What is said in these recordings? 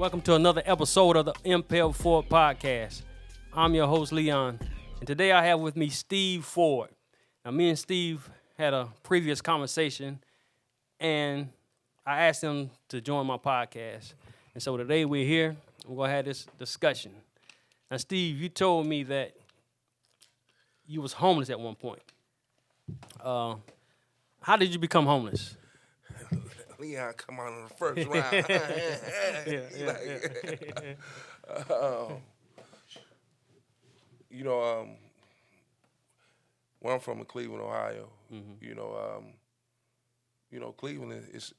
Welcome to another episode of the Impel Ford podcast. I'm your host, Leon, and today I have with me Steve Ford. Now, me and Steve had a previous conversation, and I asked him to join my podcast. And so today we're here, we're going to have this discussion. Now, Steve, you told me that you was homeless at one point. How did you become homeless? Leon come on in the first round. Where I'm from in Cleveland, Ohio. Cleveland is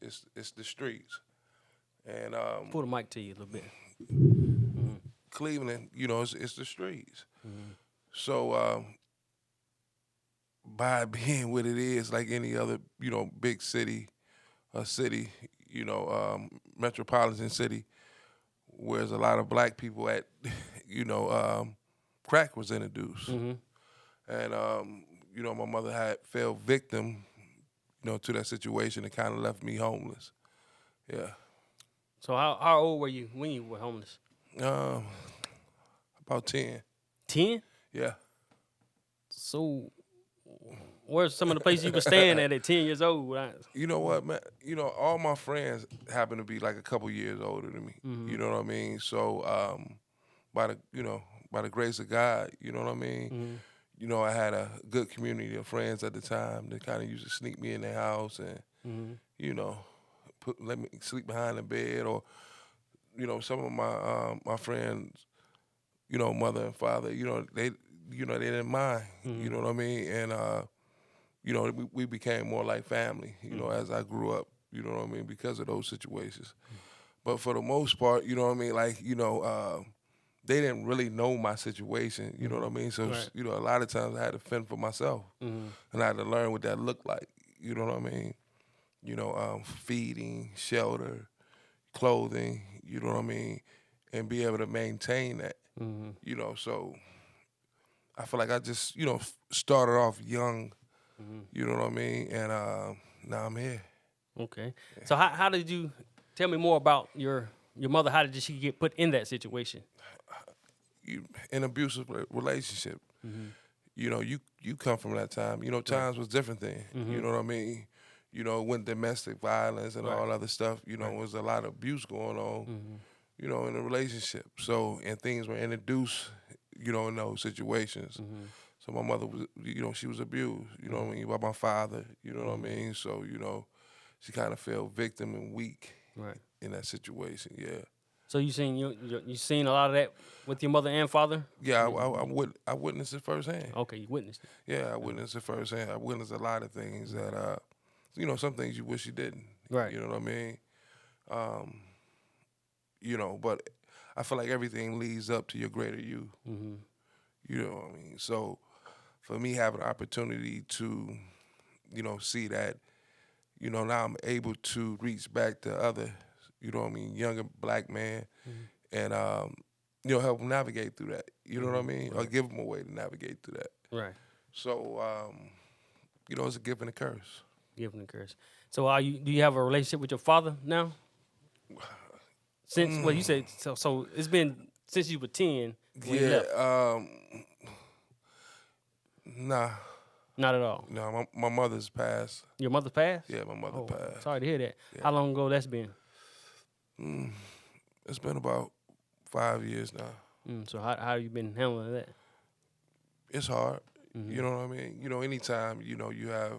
the streets, and Pull the mic to you a little bit. Cleveland, it's the streets. So by being what it is, like any other, big city. A city, metropolitan city, where there's a lot of black people at, crack was introduced. And, my mother had fell victim, to that situation and kind of left me homeless. Yeah. So how old were you when you were homeless? About 10. 10? Yeah. So where's some of the places you were staying at 10 years old? You know what, man? All my friends happen to be like a couple years older than me. You know what I mean? So by the grace of God, you know what I mean? I had a good community of friends at the time that kind of used to sneak me in their house and, let me sleep behind the bed, or, some of my friends, mother and father, they didn't mind. You know what I mean? And we became more like family, as I grew up, you know what I mean, because of those situations. But for the most part, you know what I mean, like, they didn't really know my situation, you know what I mean? So, Right. a lot of times I had to fend for myself, and I had to learn what that looked like, you know what I mean? Feeding, shelter, clothing, you know what I mean, and be able to maintain that, so I feel like I just, started off young. You know what I mean? And now I'm here. Okay. Yeah. So how did you tell me more about your mother? How did she get put in that situation? An abusive relationship. You come from that time. Times was different then. You know what I mean? When domestic violence and all other stuff, was a lot of abuse going on, in the relationship. So, and things were introduced, in those situations. So my mother was, she was abused, what I mean, by my father, you know what I mean? So, she kind of fell victim and weak in that situation, yeah. So you seen a lot of that with your mother and father? Yeah, I witnessed it firsthand. Okay, you witnessed it. Yeah, I witnessed it firsthand. I witnessed a lot of things that, some things you wish you didn't. Right. You know what I mean? But I feel like everything leads up to your greater you. You know what I mean? So for me having the opportunity to, see that, now I'm able to reach back to other, younger black man and, help them navigate through that. You know what I mean? Or give them a way to navigate through that. Right. So, it's a gift and a curse. Gift and a curse. So do you have a relationship with your father now? Since, well, you said, so it's been since you were 10 when you left. Nah. Not at all? No, my mother's passed. Your mother passed? Yeah, my mother passed. Sorry to hear that. Yeah. How long ago that's been? It's been about 5 years now. So how you been handling that? It's hard. You know what I mean? Anytime, you have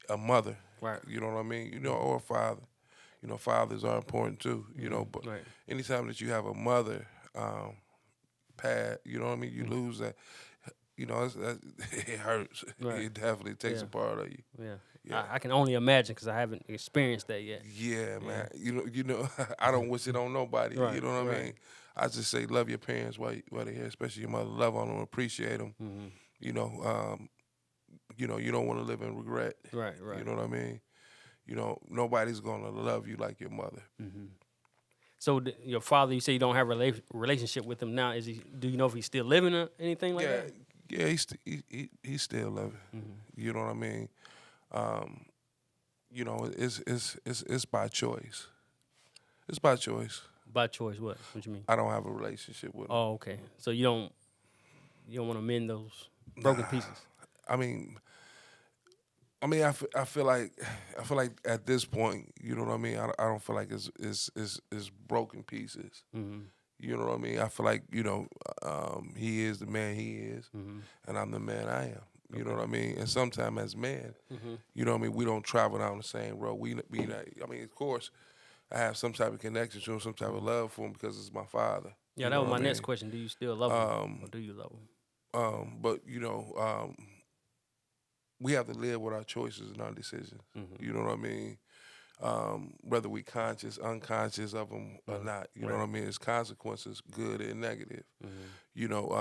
a mother, right? You know what I mean? Or a father. Fathers are important too, but anytime that you have a mother pass, you know what I mean? You lose that, it hurts. Right. It definitely takes a part of you. Yeah. I can only imagine because I haven't experienced that yet. Yeah, man. I don't wish it on nobody. Right. You know what I mean? I just say love your parents while they're here, especially your mother. Love on them, appreciate them. You don't want to live in regret. Right. You know what I mean? Nobody's gonna love you like your mother. So your father, you say you don't have a relationship with him now. Do you know if he's still living or anything like that? Yeah, he's still living. You know what I mean? It's by choice. It's by choice. By choice, what? What you mean? I don't have a relationship with them. Oh, okay. So you don't want to mend those broken pieces. I mean, I feel like at this point, you know what I mean. I don't feel like it's broken pieces. Mm-hmm. You know what I mean. I feel like he is the man he is, Mm-hmm. and I'm the man I am. You know what I mean. And sometimes as men, Mm-hmm. you know what I mean. We don't travel down the same road. We not. I mean, of course, I have some type of connection to him, some type of love for him because it's my father. Yeah, You that know was what my I next mean? question. Do you still love him, or do you love him? But we have to live with our choices and our decisions. Mm-hmm. You know what I mean? Whether we conscious, unconscious of them or not. You know what I mean? It's consequences, good and negative. Mm-hmm. You know,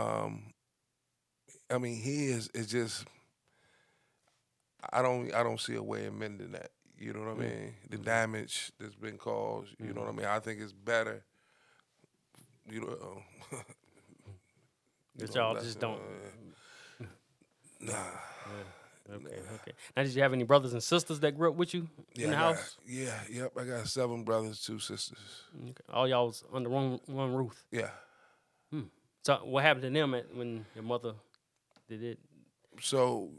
I mean, it's just I don't see a way of mending that. You know what I mean? The damage that's been caused. You know what I mean? I think it's better. You know, That y'all just don't. Nah. Yeah. Okay. Now, did you have any brothers and sisters that grew up with you in the house? Yep. I got 7 brothers, 2 sisters. Okay. All y'all was under one roof. Yeah. So what happened to them when your mother did it? So,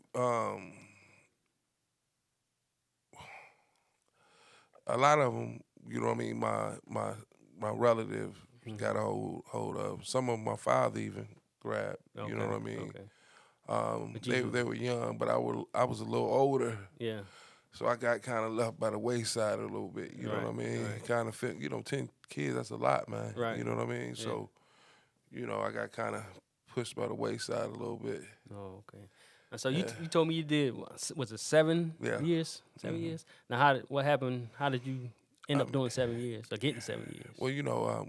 a lot of them, you know what I mean. My relative got a hold of. Some of my father even grabbed. Okay. You know what I mean. Okay. They were young, but I was a little older. Yeah. So I got kind of left by the wayside a little bit. You know what I mean. Right. Kind of fit. 10 kids. That's a lot, man. Right. You know what I mean. Yeah. So, I got kind of pushed by the wayside a little bit. Oh, okay. And so you told me you did, was it 7 years? 7 years? Now, what happened? How did you end up doing 7 years or getting 7 years? Well,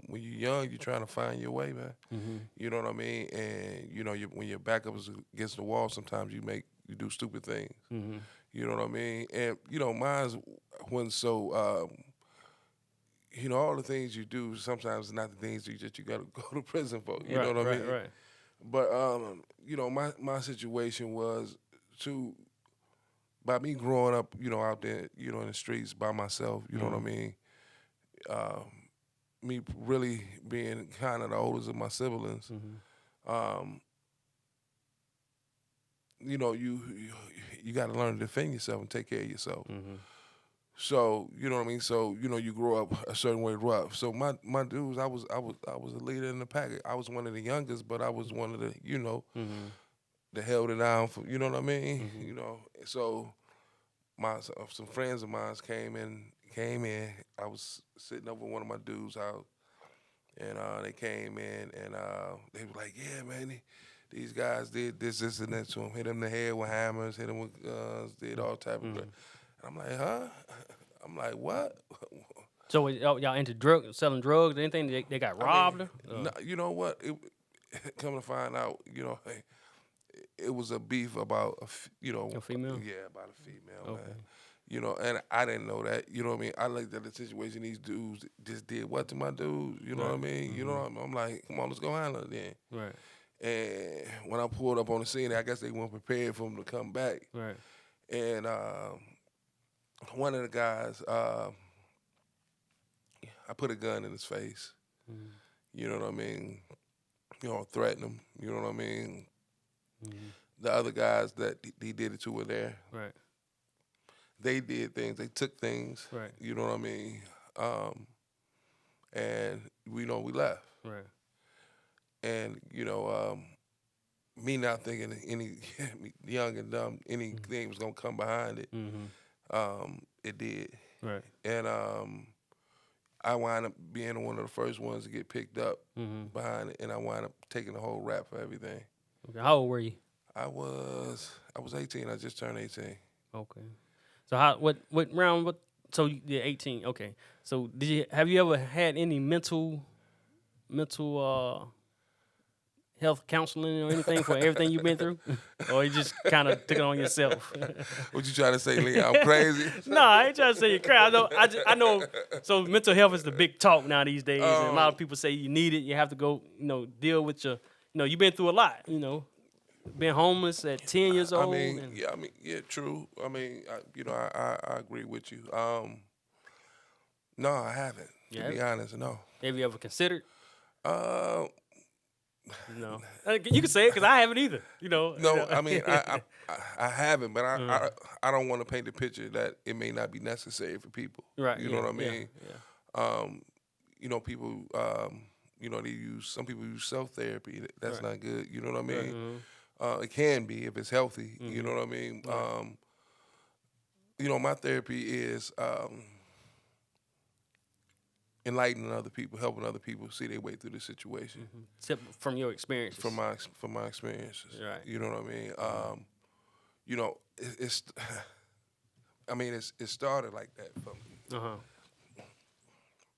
when you're young, you're trying to find your way, man. Mm-hmm. You know what I mean? And, when your back up is against the wall, sometimes you do stupid things. Mm-hmm. You know what I mean? And, mine wasn't so, all the things you do, sometimes it's not the things you got to go to prison for. You know what I mean? Right. But, my situation was by me growing up, out there, in the streets by myself, you know what I mean? Me really being kind of the oldest of my siblings, you got to learn to defend yourself and take care of yourself. Mm-hmm. So you know what I mean. So you grow up a certain way rough. So my dudes, I was a leader in the pack. I was one of the youngest, but I was one of the that held it down for. You know what I mean. Mm-hmm. So some friends of mine came in. I was sitting over one of my dudes' house, and they came in and they were like, "Yeah, man, these guys did this, and that to him. Hit him in the head with hammers, hit him with guns, did all type of." And I'm like, "Huh?" I'm like, "What?" So y'all into selling drugs? Anything? They got robbed? No, you know what? Come to find out, it was a beef about a female. Yeah, about a female, man. And I didn't know that. You know what I mean? I looked at the situation. These dudes just did what to my dudes? You know what I mean? Mm-hmm. You know, I'm like, come on, let's go handle it then. Right. And when I pulled up on the scene, I guess they weren't prepared for him to come back. Right. And one of the guys, I put a gun in his face. Mm-hmm. You know what I mean? Threaten him. You know what I mean? Mm-hmm. The other guys that he did it to were there. Right. They did things. They took things. Right. You know what I mean? And we left. Right. And me not thinking any young and dumb anything was gonna come behind it. Mm-hmm. It did. Right. And I wound up being one of the first ones to get picked up behind it, and I wound up taking the whole rap for everything. Okay. How old were you? I was 18. I just turned 18. Okay. So what round? So you did 18. Okay. So have you ever had any mental health counseling or anything for everything you've been through, or you just kind of took it on yourself? What you trying to say, Lee? I'm crazy? No, I ain't trying to say you're crazy. I know. So mental health is the big talk now these days, and a lot of people say you need it. You have to go, deal with your, you've been through a lot. Been homeless at 10 years old. Yeah, true. I mean, I agree with you. No, I haven't. To be honest, no. Have you ever considered? Uh, No. You can say it because I haven't either. no. I mean, I haven't, but I don't want to paint the picture that it may not be necessary for people. Right. You know what I mean? Yeah. People. Some people use self therapy. That's Right. not good. You know what I mean? Right. It can be if it's healthy. You know what I mean? Right. My therapy is enlightening other people, helping other people see their way through the situation. From your experiences. From my experiences. Right. You know what I mean? It's I mean, it started like that for me.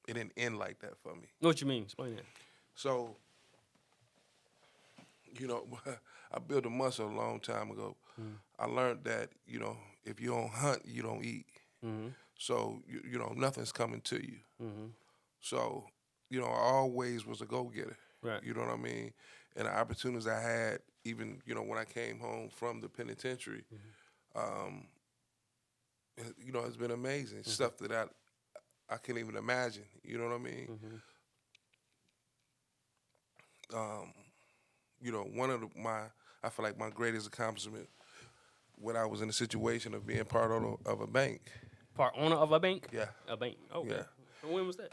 It didn't end like that for me. What you mean? Explain that. So, I built a muscle a long time ago. I learned that, if you don't hunt, you don't eat. So, nothing's coming to you. So, I always was a go-getter. Right. You know what I mean? And the opportunities I had, even, when I came home from the penitentiary, it's been amazing. Stuff that I can't even imagine. You know what I mean? One of I feel like my greatest accomplishment when I was in a situation of being part of a bank. Part owner of a bank? Yeah. A bank. Okay. Yeah. And when was that?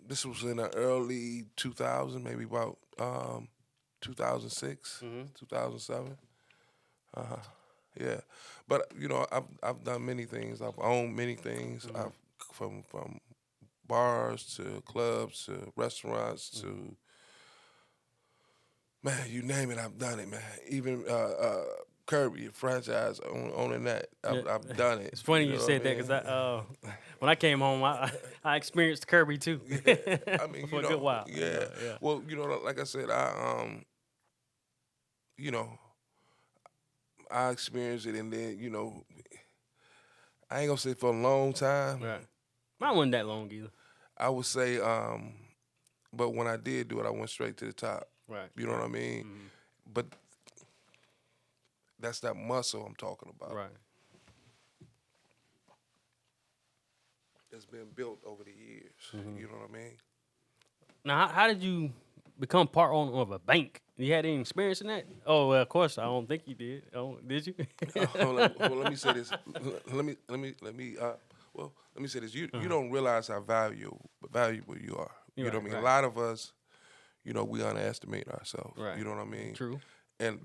This was in the early 2000s, maybe about 2006, 2007. Yeah. But, I've done many things. I've owned many things. I've from bars to clubs to restaurants to, man, you name it, I've done it, man. Even Kirby, a franchise, owning that, I've done it. It's funny you said that because when I came home, I experienced Kirby too. I mean, for a good while. Yeah. Yeah. Well, like I said, I experienced it, and then, I ain't gonna say for a long time. Right. Mine wasn't that long either. I would say, but when I did do it, I went straight to the top. Right. You know what I mean? But that's that muscle I'm talking about. Right. It's been built over the years. You know what I mean? Now, how did you become part owner of a bank? You had any experience in that? Oh, well, of course, I don't think you did. Oh, did you? Well, let me say this. Let me say this. You don't realize how valuable you are. You know what I mean? Right. A lot of us, we underestimate ourselves. Right. You know what I mean? True. And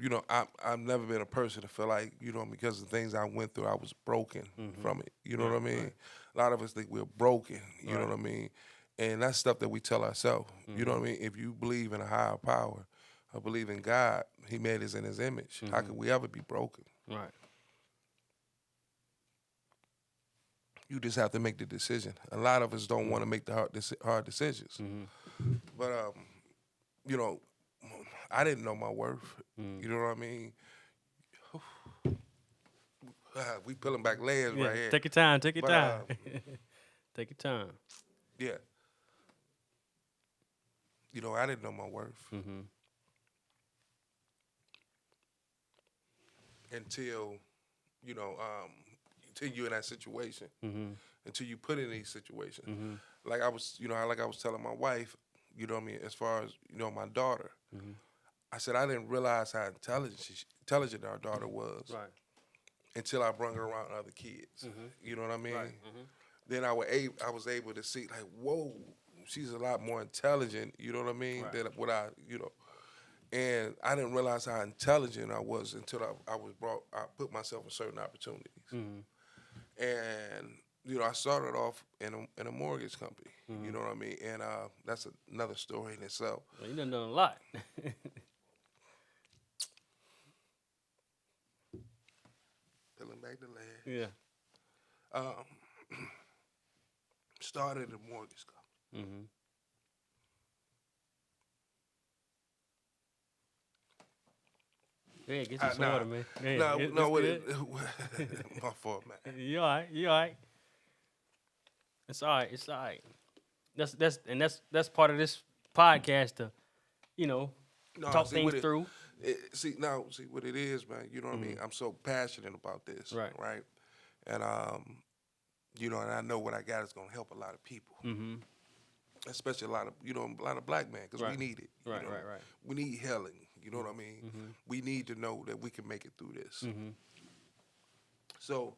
I've never been a person to feel like, because of the things I went through, I was broken from it. You know what I mean? Right. A lot of us think we're broken. You know what I mean? And that's stuff that we tell ourselves. You know what I mean? If you believe in a higher power, or believe in God, He made us in His image. How could we ever be broken? Right. You just have to make the decision. A lot of us don't want to make the hard decisions. But I didn't know my worth. You know what I mean? We peeling back layers right here. Take your time. Take your But, time. Take your time. Yeah. I didn't know my worth. Until, until you're in that situation. Until you put in these situations. Like I was telling my wife, you know what I mean, as far as, my daughter. I said I didn't realize how intelligent our daughter was. Right. Until I brought her around other kids. You know what I mean? Right. Then I was able to see, like, whoa, she's a lot more intelligent, you know what I mean, Right. than what and I didn't realize how intelligent I was until I put myself in certain opportunities. And, I started off in a mortgage company, you know what I mean? And that's another story in itself. Well, you done a lot. Peeling back the layers. Yeah. Started a mortgage company. Yeah, get you some water, man. Yeah, My fault, man. You all right? You all right? It's all right. It's all right. That's part of this podcast to, talk things through. See what it is, man. You know what I mean? I'm so passionate about this, right? And and I know what I got is gonna help a lot of people. especially a lot of black men, because we need it. Right. We need healing. You know what I mean? We need to know that we can make it through this. So,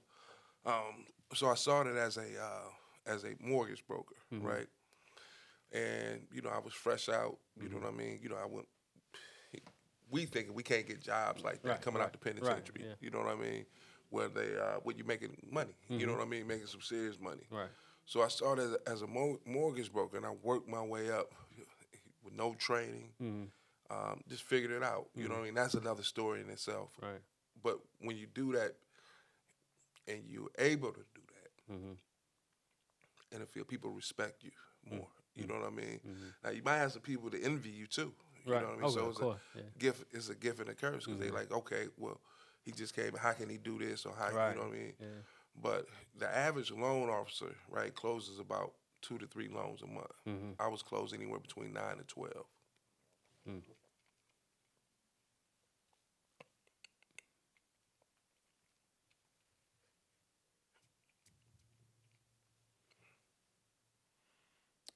so I started as a mortgage broker, right? And I was fresh out. You know what I mean? I went. We thinking we can't get jobs like that coming out the penitentiary. Yeah. You know what I mean? Where you making money. You know what I mean? Making some serious money. Right. So I started as a mortgage broker, and I worked my way up with no training. Just figured it out. You know what I mean? That's another story in itself. Right. But when you do that, and you're able to do that, and I feel people respect you more. You know what I mean? Now you might have some people to envy you too. You know what I mean? So it's a gift. It's a gift and a curse because they like, okay, well, he just came. How can he do this? Or how? You know what I mean? Yeah. But the average loan officer, right, closes about 2 to 3 loans a month. I was closing anywhere between 9 and 12.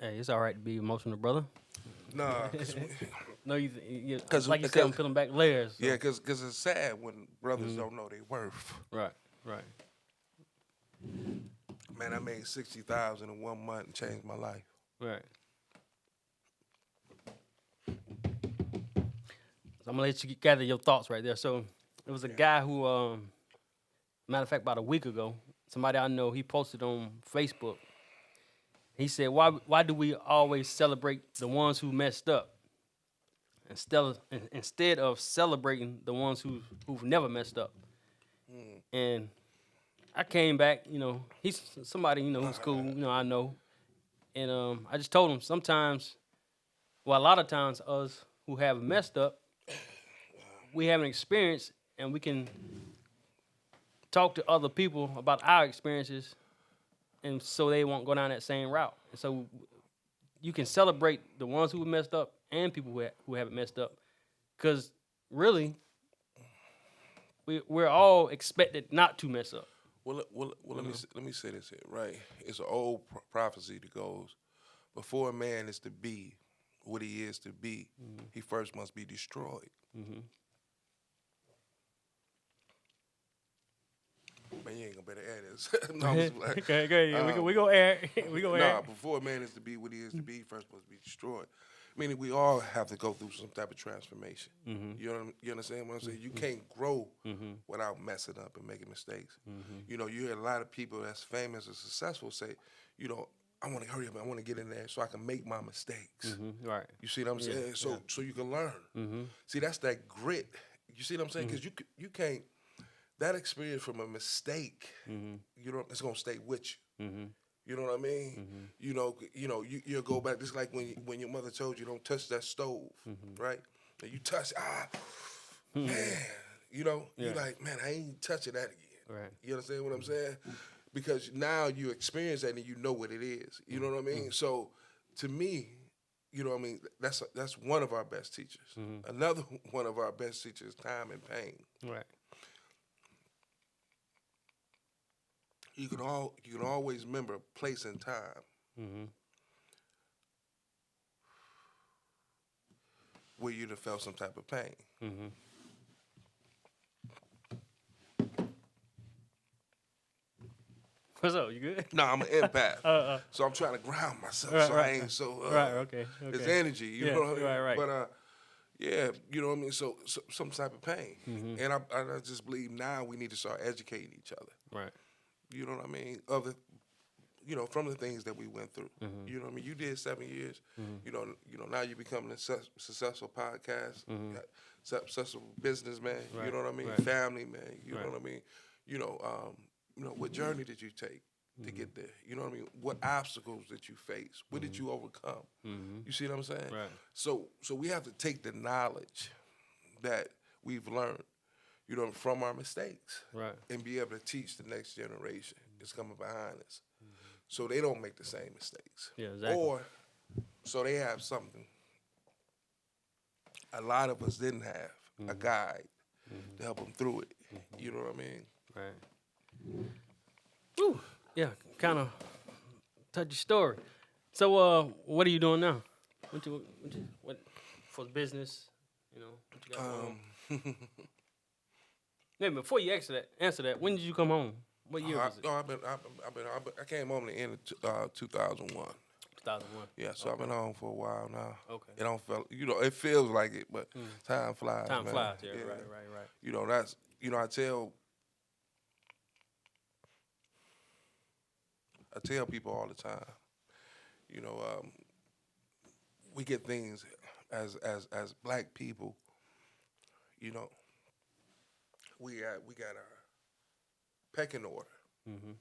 Hey, it's all right to be emotional, brother. Nah, No, you Cause- like you said, I'm cause- peeling back layers. So. yeah, because it's sad when brothers don't know their worth. Right. Man, I made $60,000 in 1 month and changed my life. Right. So I'm gonna let you gather your thoughts right there. So it was a guy who, matter of fact, about a week ago, somebody I know, he posted on Facebook. He said, "Why do we always celebrate the ones who messed up instead of celebrating the ones who've never messed up?" And I came back, he's somebody, who's cool, I know. And I just told him sometimes, well, a lot of times us who have messed up, we have an experience and we can talk to other people about our experiences and so they won't go down that same route. And so you can celebrate the ones who messed up and people who haven't messed up because really we're all expected not to mess up. Well, let me say this here, right? It's an old prophecy that goes, before a man is to be what he is to be, he first must be destroyed. Man, you ain't gonna better air this. No, I was like, Okay, yeah, we go air. We go air. nah, before a man is to be what he is to be, he first must be destroyed. Meaning we all have to go through some type of transformation. You understand what I'm saying? You can't grow without messing up and making mistakes. You hear a lot of people that's famous or successful say, I want to hurry up and I want to get in there so I can make my mistakes. Right. You see what I'm saying? So you can learn. See, that's that grit. You see what I'm saying? Because you can't, that experience from a mistake, it's going to stay with you. You know what I mean? You'll go back. Just like when your mother told you don't touch that stove, right? And you touch, man, you're like, man, I ain't touching that again. Right. You understand what I'm saying? Because now you experience that and you know what it is. You know what I mean? So to me, you know what I mean, that's one of our best teachers. Another one of our best teachers is time and pain. Right. You can always remember a place and time where you'd have felt some type of pain. What's up? You good? No, I'm an empath, so I'm trying to ground myself, so I ain't so. Okay. It's energy, you know what I mean? Right. But yeah, you know what I mean. So some type of pain, and I just believe now we need to start educating each other. Right. You know what I mean? From the things that we went through. You know what I mean? You did 7 years. Now you're becoming a successful podcast, successful businessman. Right. You know what I mean? Right. Family man. You know what I mean? What journey did you take to get there? You know what I mean? What obstacles did you face? What did you overcome? You see what I'm saying? Right. So we have to take the knowledge that we've learned, from our mistakes, Right. and be able to teach the next generation that's coming behind us, so they don't make the same mistakes. Yeah, exactly. Or so they have something a lot of us didn't have, a guide to help them through it. You know what I mean? Right. Woo. Yeah, kind of touchy story. So, what are you doing now? What for business? You know, what you got going on? Um, Wait, before you answer that, when did you come home? What year was it? I came home in the end of 2001. 2001. Yeah, so I've Okay. been home for a while now. Okay. It don't feel, it feels like it, but time flies, Time man. flies. Yeah. Right. That's, I tell people all the time, you know, we get things as black people, you know, we got our pecking order Mm-hmm.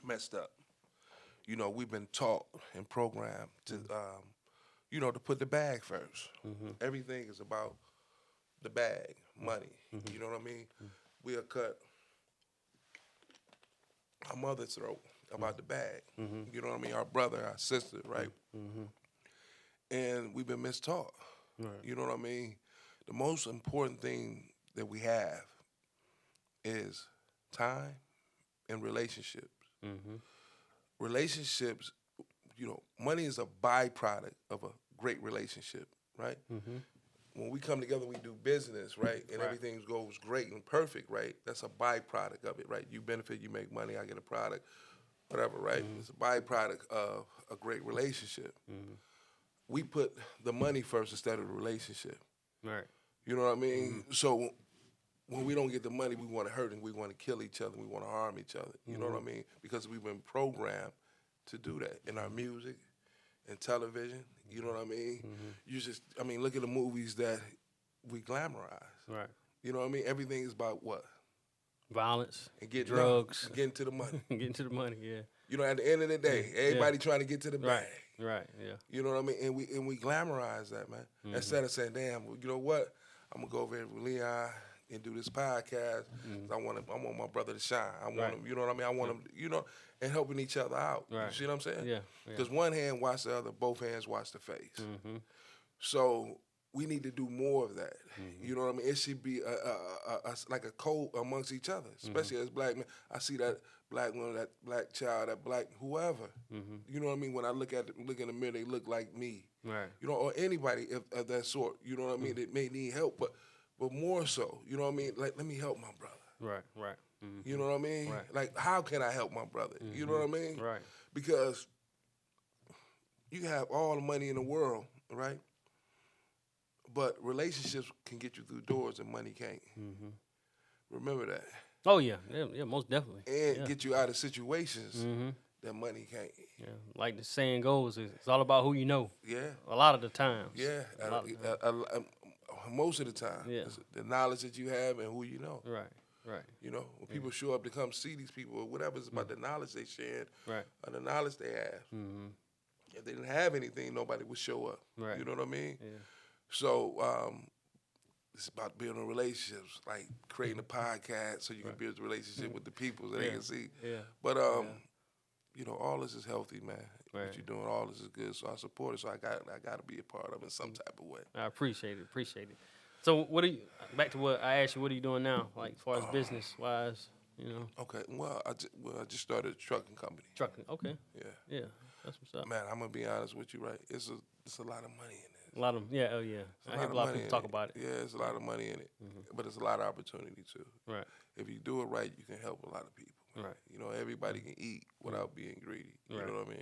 messed up. We've been taught and programmed to, to put the bag 1st. Mm-hmm. Everything is about the bag, money. Mm-hmm. You know what I mean? We'll cut our mother's throat about the bag. Mm-hmm. You know what I mean? Our brother, our sister, right? Mm-hmm. And we've been mistaught. Right. You know what I mean? The most important thing that we have is time and relationships. Mm-hmm. Relationships, money is a byproduct of a great relationship, right? Mm-hmm. When we come together, we do business, right? And Right. everything goes great and perfect, right? That's a byproduct of it, right? You benefit, you make money, I get a product, whatever, right? It's a byproduct of a great relationship. Mm-hmm. We put the money first instead of the relationship. Right. You know what I mean? So when we don't get the money, we want to hurt and we want to kill each other, we want to harm each other. You know what I mean? Because we've been programmed to do that in our music and television. You know what I mean? Look at the movies that we glamorize. Right. You know what I mean? Everything is about what? Violence. And get drugs. getting to the money. Getting to the money. Yeah. At the end of the day, everybody trying to get to the bag. Right. Yeah. You know what I mean? And we glamorize that, man. Instead of saying, "Damn, you know what? I'm gonna go over here with Leon and do this podcast. I want my brother to shine. I want him. You know what I mean? I want him. And helping each other out. Right. You see what I'm saying? Yeah. Because one hand wash the other, both hands wash the face. Mm-hmm. So we need to do more of that. You know what I mean? It should be like a code amongst each other, especially as black men. I see that black woman, that black child, that black whoever. You know what I mean? When I look in the mirror, they look like me. Right. Or anybody of that sort. You know what I mean? That may need help, but more so. You know what I mean? Like, let me help my brother. Right. Mm-hmm. You know what I mean? Right. Like, how can I help my brother? You know what I mean? Right. Because you have all the money in the world, right? But relationships can get you through doors and money can't. Mm-hmm. Remember that. Oh yeah, most definitely. And get you out of situations that money can't. Yeah, like the saying goes, it's all about who you know. Yeah. A lot of the times. Yeah. A lot of the time. Most of the time. Yeah. It's the knowledge that you have and who you know. Right. When people show up to come see these people or whatever, it's about the knowledge they shared Right. or the knowledge they have. Mm-hmm. If they didn't have anything, nobody would show up. Right. You know what I mean? Yeah. So it's about building relationships, like creating a podcast so you can build a relationship with the people so they can see. Yeah. But all this is healthy, man. Right. What you're doing, all this is good. So I support it. So I got to be a part of it in some type of way. I appreciate it. So back to what I asked you, what are you doing now? Like as far as business wise, Okay. Well, I just started a trucking company. Trucking. Okay. Yeah. That's what's up. Man, I'm gonna be honest with you, right? It's a lot of money in it. A lot of oh yeah. I hear a lot of people talk about it. Yeah, it's a lot of money in it, but it's a lot of opportunity too. Right. If you do it right, you can help a lot of people. Man. Right. Everybody can eat without being greedy. You Right. know what I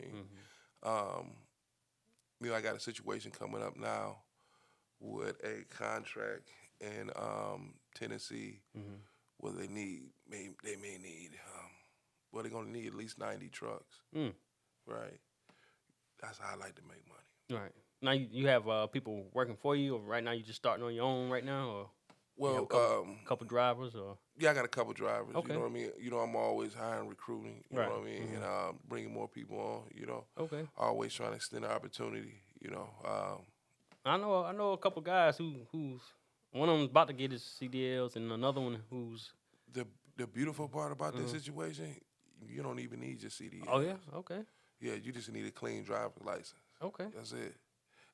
mean? I got a situation coming up now with a contract in Tennessee where they may need they're gonna need at least 90 trucks. Right. That's how I like to make money. Right. Now you have people working for you, or right now you just starting on your own right now, or Well, you have a couple drivers, or yeah, I got a couple drivers. Okay. You know what I mean? I'm always hiring, recruiting. You Right. know what I mean? And bringing more people on. Okay. Always trying to extend the opportunity. I know a couple guys who's one of them's about to get his CDLs, and another one who's The beautiful part about this situation, you don't even need your CDL. oh yeah, okay, Yeah, you just need a clean driver's license. okay, That's it.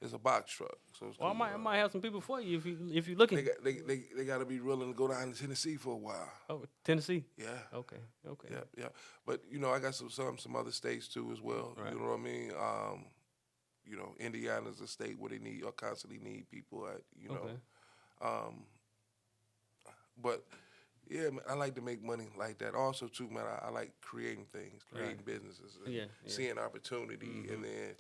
It's a box truck. So it's Well, I gonna, might have some people for you if you're looking. they got to be willing to go down to Tennessee for a while. Oh, Tennessee. Yeah. Okay. Yeah. But I got some other states too as well. Right. You know what I mean? Indiana's a state where they need or constantly need people at. Okay. But yeah, man, I like to make money like that. Also, too, man, I like creating things, creating businesses, and seeing opportunity, and then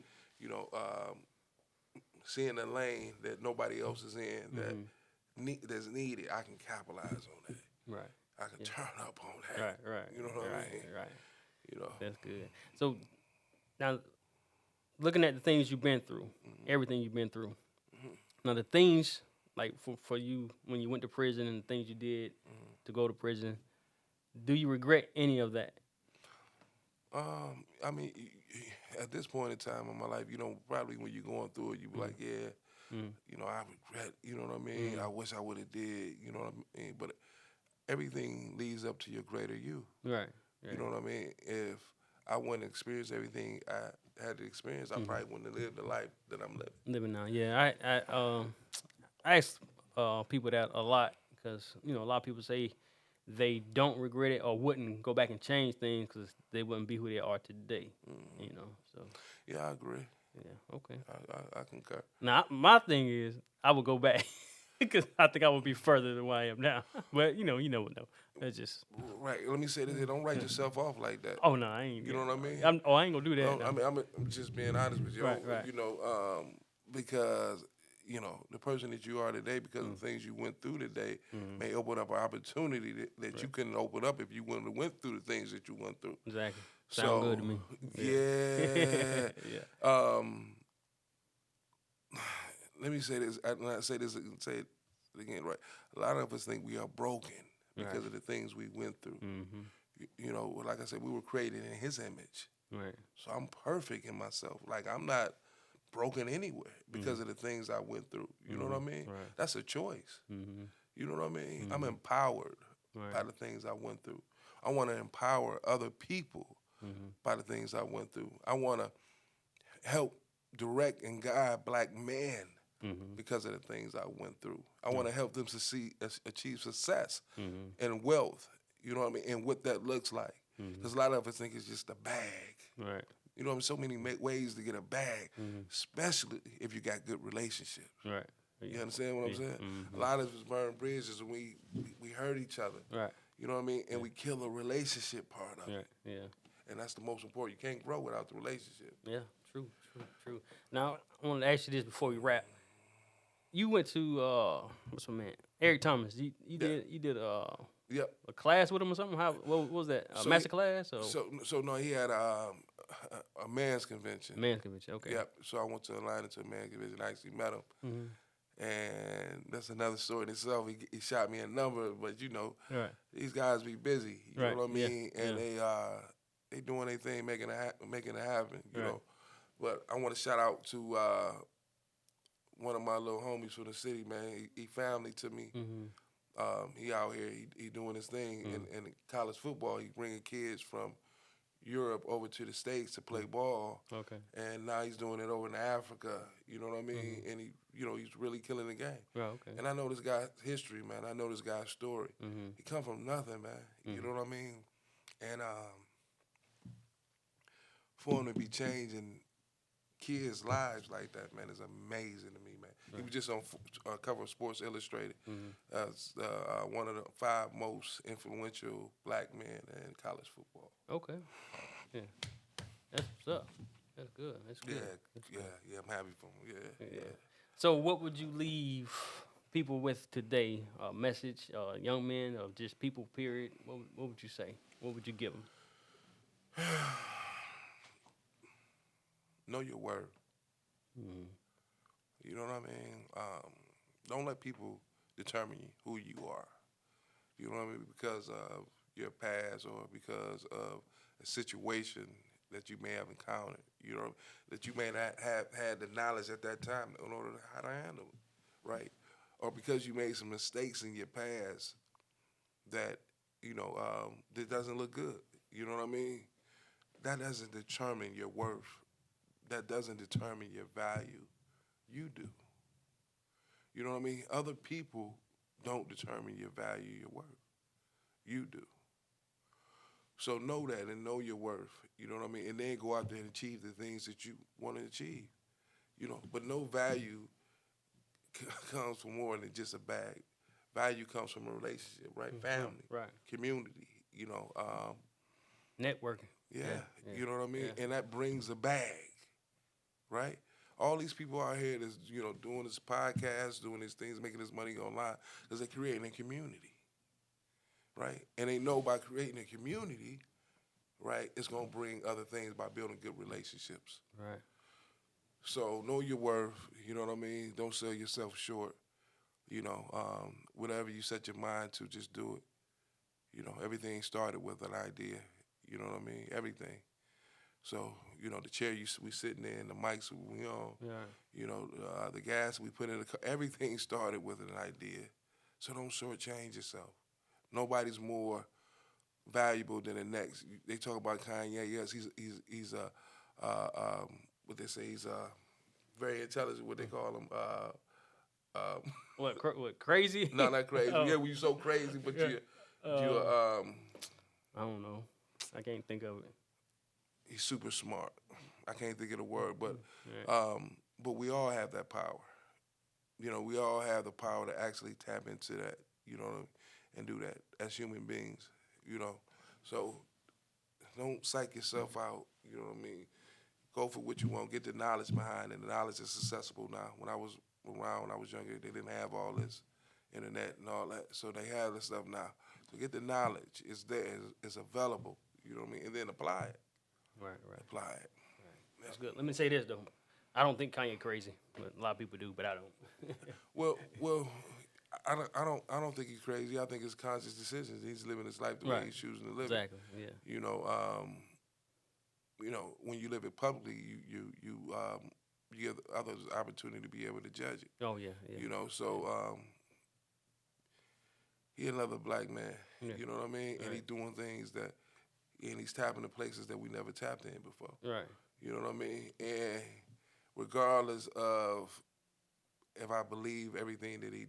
seeing a lane that nobody else is in that's needed. I can capitalize on that. Right. I can turn up on that. Right. You know what I mean? Right. That's good. So now, looking at the things you've been through, everything you've been through. Now, the things like for you when you went to prison and the things you did to go to prison, do you regret any of that? I mean, at this point in time in my life, probably when you're going through it, you be like, I regret, you know what I mean? I wish I would have did, you know what I mean? But everything leads up to your greater you. Right. You know what I mean? If I wouldn't experience everything I had to experience, I probably wouldn't have lived the life that I'm living. Living now, yeah. I ask people that a lot because a lot of people say they don't regret it or wouldn't go back and change things because they wouldn't be who they are today. So. Yeah, I agree. Yeah. Okay. I concur. Now, my thing is, I would go back because I think I would be further than where I am now. But you never know. That's just right. Let me say this: don't write yourself off like that. Oh no, I ain't. You know what I mean? I ain't gonna do that. No, I mean, I'm just being honest with you. Right. Because the person that you are today, because of the things you went through today, may open up an opportunity that you couldn't open up if you wouldn't have went through the things that you went through. Exactly. Sound good to me. Yeah. Yeah. Let me say this. Say it again. Right. A lot of us think we are broken because of the things we went through. Like I said, we were created in His image. Right. So I'm perfect in myself. Like I'm not broken anywhere because of the things I went through. You know what I mean? Right. That's a choice. You know what I mean? I'm Mm-hmm. empowered by the things I went through. I want to empower other people by the things I went through. I want to help direct and guide black men because of the things I went through. I want to help them achieve success and wealth, you know what I mean, and what that looks like. Because a lot of us think it's just a bag. Right. You know what I mean? So many ways to get a bag, especially if you got good relationships. Right. You understand what I'm saying? A lot of us burn bridges and we hurt each other. Right. You know what I mean? And we kill the relationship part of it. Yeah. And that's the most important. You can't grow without the relationship. Yeah. True. Now, I want to ask you this before we wrap. You went to what's my man? Eric Thomas. You did Yep. a class with him or something? What was that? A master class? Or? So no, he had a man's convention. Man's convention. Okay. Yep. So I went to Atlanta to a man's convention. I actually met him. And that's another story in itself. He shot me a number, but these guys be busy. You know what I mean? Yeah. And they doing their thing, making it happen. You know. But I want to shout out to one of my little homies from the city, man. He family to me. He out here, he doing his thing. And in college football, he bringing kids from Europe over to the States to play ball. Okay. And now he's doing it over in Africa. You know what I mean? And he's really killing the game. Right, okay. And I know this guy's history, man. I know this guy's story. He come from nothing, man. You know what I mean? And for him to be changing kids' lives like that, man, is amazing to me, man. He was just on cover of Sports Illustrated as one of the 5 most influential black men in college football. Okay. Yeah. That's what's up. That's good. That's good. Yeah, I'm happy for him. Yeah. So what would you leave people with today? A message, young men, or just people, period? What would you say? What would you give them? Know your worth. You know what I mean? Don't let people determine who you are. You know what I mean? Because of your past or because of a situation that you may have encountered, that you may not have had the knowledge at that time in order to how to handle it, right? Or because you made some mistakes in your past that, that doesn't look good. You know what I mean? That doesn't determine your worth. That doesn't determine your value. You do. You know what I mean? Other people don't determine your value, your worth. You do. So know that and know your worth. You know what I mean? And then go out there and achieve the things that you want to achieve. You know, but no value comes from more than just a bag. Value comes from a relationship, right? Family, right? Community. You know, Networking. Yeah, you know what I mean? Yeah. And that brings a bag, right? All these people out here that's, doing this podcast, doing these things, making this money online, because they're creating a community, right? And they know by creating a community, right, it's going to bring other things by building good relationships. Right. So know your worth, you know what I mean? Don't sell yourself short. Whatever you set your mind to, just do it. Everything started with an idea. You know what I mean? Everything. So, the chair we sitting in, the mics we on, the gas we put in the car, everything started with an idea. So don't shortchange yourself. Nobody's more valuable than the next. They talk about Kanye. Yes, he's what they say, he's very intelligent. What they call him? What crazy? No, not crazy. Oh. Yeah, you're so crazy, but you're I don't know. I can't think of it. He's super smart. I can't think of the word, but we all have that power. We all have the power to actually tap into that, and do that as human beings, So don't psych yourself out, you know what I mean? Go for what you want. Get the knowledge behind it. The knowledge is accessible now. When I was around, when I was younger, they didn't have all this internet and all that. So they have this stuff now. So get the knowledge. It's there. It's available. You know what I mean? And then apply it. Right. Apply it. Right. That's good. Let me say this, though. I don't think Kanye crazy, but a lot of people do, but I don't. well, I don't think he's crazy. I think it's conscious decisions. He's living his life the way he's choosing to live it. Exactly. Yeah. When you live it publicly, you give others the opportunity to be able to judge it. Oh yeah. He another black man. Yeah. You know what I mean? Right. And he's doing things and he's tapping into places that we never tapped in before. Right. You know what I mean? And regardless of if I believe everything that he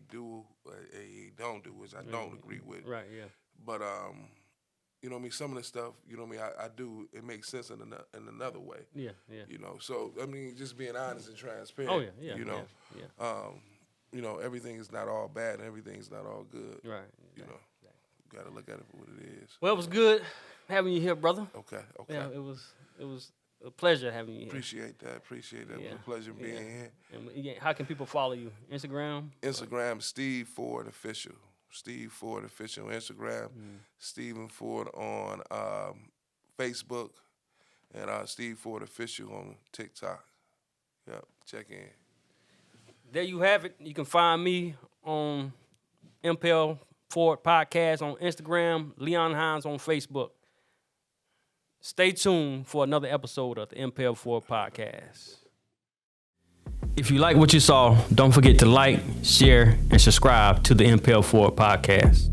do or he don't do, which I don't agree with. Right. Yeah. But you know what I mean? Some of the stuff, you know what I mean, I do, it makes sense in another way. Yeah. So, I mean, just being honest and transparent. Oh, yeah. Everything is not all bad and everything's not all good. Right. You got to look at it for what it is. Well, it was good having you here, brother. Okay. Yeah, it was a pleasure having you here. Appreciate that. It was a pleasure being here. And how can people follow you? Instagram? Instagram, Steve Ford Official. Steve Ford Official on Instagram, Stephen Ford on Facebook, and Steve Ford Official on TikTok. Yep, check in. There you have it. You can find me on Impel Ford Podcast on Instagram, Leon Hines on Facebook. Stay tuned for another episode of the Impel Ford Podcast. If you like what you saw, don't forget to like, share, and subscribe to the Impel Ford Podcast.